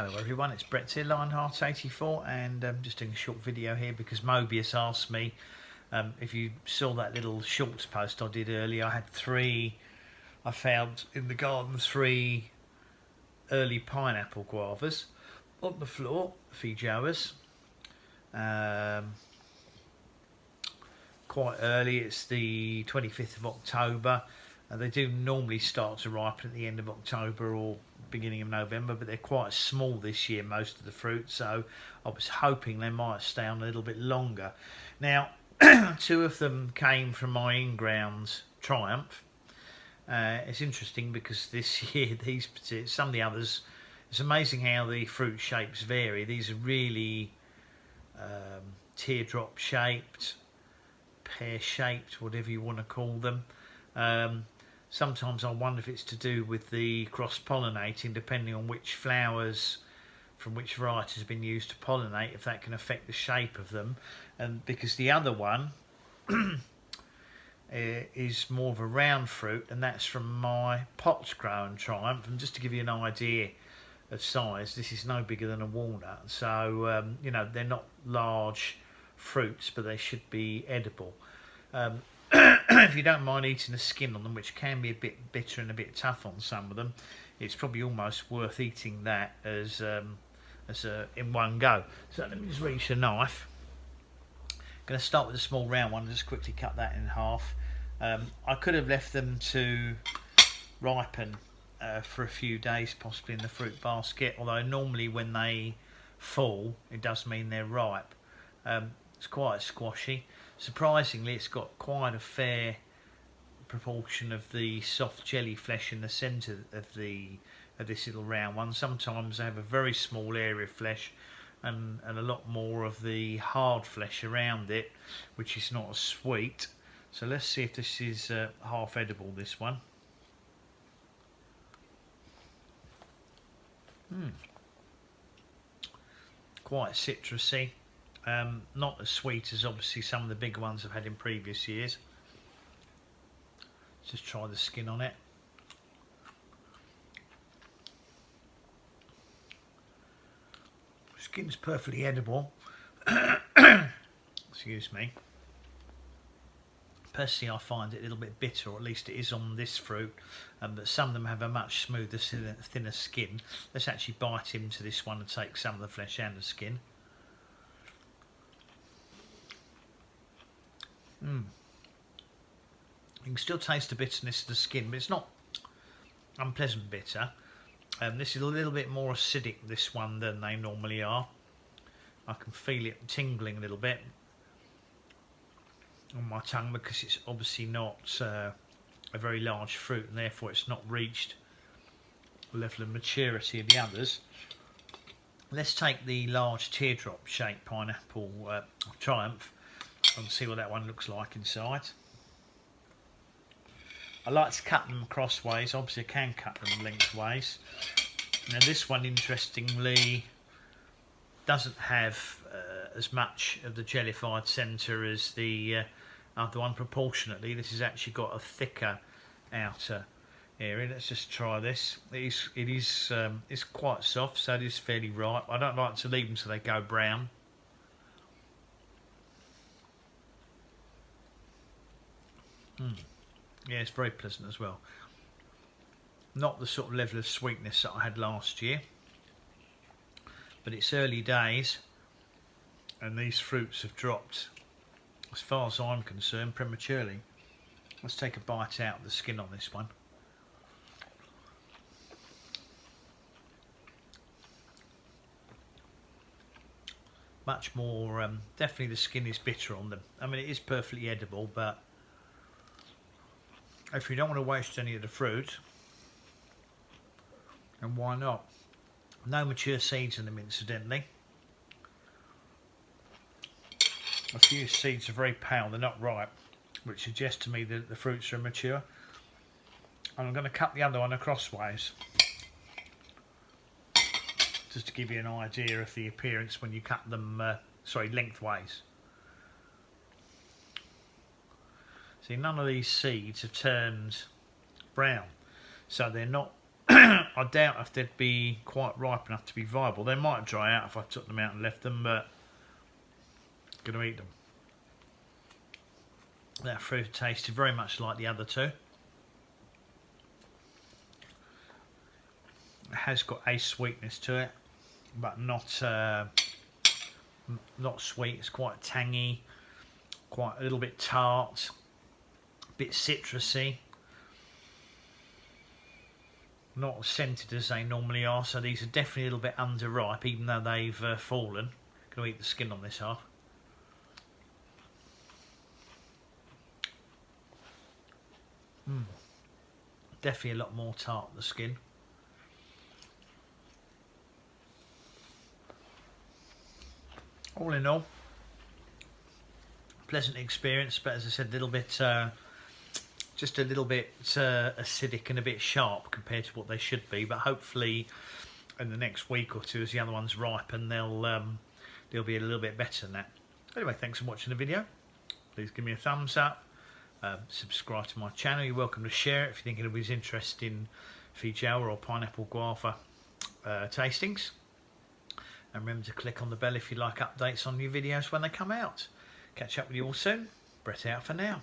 Hello everyone, it's Brett here, Lionheart84, and just doing a short video here because Mobius asked me if you saw that little shorts post I did earlier. I found in the garden 3 early pineapple guavas on the floor, feijoas. Quite early, it's the 25th of October. They do normally start to ripen at the end of October or beginning of November, but they're quite small this year, most of the fruit, so I was hoping they might stay on a little bit longer. Now, 2 of them came from my in-ground Triumph. It's interesting because this year, some of the others, it's amazing how the fruit shapes vary. These are really teardrop shaped, pear shaped, whatever you want to call them. Sometimes I wonder if it's to do with the cross-pollinating, depending on which flowers from which varieties have been used to pollinate, if that can affect the shape of them. And because the other one is more of a round fruit, and that's from my pot grown Triumph. And just to give you an idea of size, this is no bigger than a walnut. So, you know, they're not large fruits, but they should be edible. If you don't mind eating the skin on them, which can be a bit bitter and a bit tough on some of them, it's probably almost worth eating that as in one go. So let me just reach a knife. I'm going to start with a small round one and just quickly cut that in half. I could have left them to ripen for a few days, possibly in the fruit basket, although normally when they fall, it does mean they're ripe. It's quite squashy. Surprisingly, it's got quite a fair proportion of the soft jelly flesh in the centre of this little round one. Sometimes they have a very small area of flesh and a lot more of the hard flesh around it, which is not as sweet. So let's see if this is half edible, this one. Quite citrusy. Not as sweet as obviously some of the bigger ones I've had in previous years. Let's just try the skin on it. Skin's perfectly edible. Excuse me. Personally, I find it a little bit bitter, or at least it is on this fruit, but some of them have a much smoother, thinner skin. Let's actually bite into this one and take some of the flesh and the skin. You can still taste the bitterness of the skin, but it's not unpleasant bitter. This is a little bit more acidic, this one, than they normally are. I can feel it tingling a little bit on my tongue because it's obviously not a very large fruit, and therefore it's not reached the level of maturity of the others. Let's take the large teardrop shaped pineapple Triumph and see what that one looks like inside. I like to cut them crossways. Obviously I can cut them lengthways. Now this one, interestingly, doesn't have as much of the jellified centre as the other one proportionately. This has actually got a thicker outer area. Let's just try this. It's quite soft, so it is fairly ripe. I don't like to leave them so they go brown. Yeah, it's very pleasant as well. Not the sort of level of sweetness that I had last year, but it's early days and these fruits have dropped, as far as I'm concerned, prematurely. Let's take a bite out of the skin on this one. Much more, definitely the skin is bitter on them. I mean, it is perfectly edible, but if you don't want to waste any of the fruit, and why not? No mature seeds in them, incidentally. A few seeds are very pale, they're not ripe, which suggests to me that the fruits are mature. And I'm going to cut the other one crossways, just to give you an idea of the appearance when you cut them, lengthways. See, none of these seeds have turned brown, so they're not I doubt if they'd be quite ripe enough to be viable. They might dry out if I took them out and left them, but I'm going to eat them. That fruit tasted very much like the other two. It has got a sweetness to it, but not sweet. It's quite tangy, quite a little bit tart, a bit citrusy. Not as scented as they normally are, so these are definitely a little bit underripe, even though they've fallen. Going to eat the skin on this half. Definitely a lot more tart, the skin. All in all, pleasant experience, but as I said, a little bit, just a little bit acidic and a bit sharp compared to what they should be. But hopefully, in the next week or two, as the other ones ripen, they'll be a little bit better than that. Anyway, thanks for watching the video. Please give me a thumbs up. Subscribe to my channel. You're welcome to share it if you think anybody's interested in Feijoa or pineapple guava tastings. And remember to click on the bell if you like updates on new videos when they come out. Catch up with you all soon. Brett out for now.